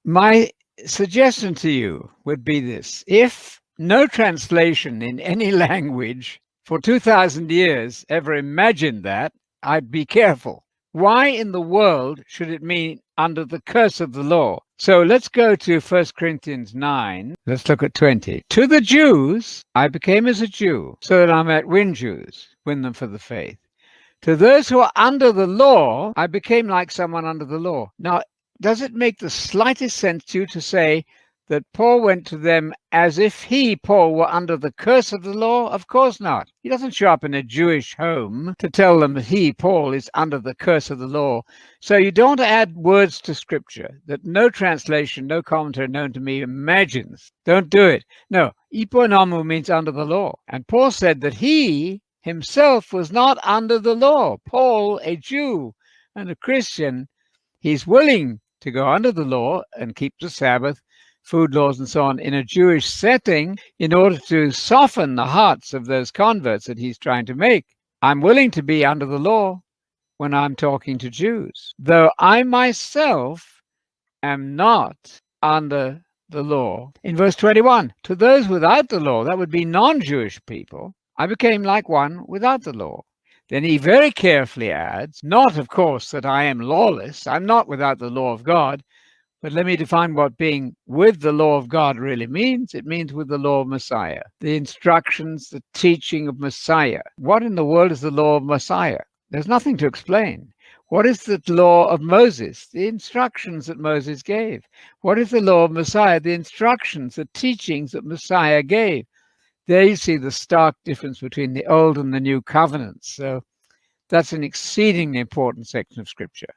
My suggestion to you would be this: if no translation in any language for 2,000 years ever imagined that, I'd be careful. Why in the world should it mean under the curse of the law? So let's go to 1 Corinthians 9. Let's look at 20. To the Jews, I became as a Jew, so that I might win Jews, win them for the faith. To those who are under the law, I became like someone under the law. Now, does it make the slightest sense to you to say that Paul went to them as if he, Paul, were under the curse of the law? Of course not. He doesn't show up in a Jewish home to tell them that he, Paul, is under the curse of the law. So you don't add words to Scripture that no translation, no commentary known to me imagines. Don't do it. No, hyponomou means under the law. And Paul said that he himself was not under the law. Paul, a Jew and a Christian, he's willing to go under the law and keep the Sabbath, food laws, and so on in a Jewish setting in order to soften the hearts of those converts that he's trying to make. I'm willing to be under the law when I'm talking to Jews, though I myself am not under the law. In verse 21, to those without the law, that would be non-Jewish people, I became like one without the law. Then he very carefully adds, not, of course, that I am lawless. I'm not without the law of God. But let me define what being with the law of God really means. It means with the law of Messiah, the instructions, the teaching of Messiah. What in the world is the law of Messiah? There's nothing to explain. What is the law of Moses? The instructions that Moses gave. What is the law of Messiah? The instructions, the teachings that Messiah gave. There you see the stark difference between the old and the new covenants. So that's an exceedingly important section of Scripture.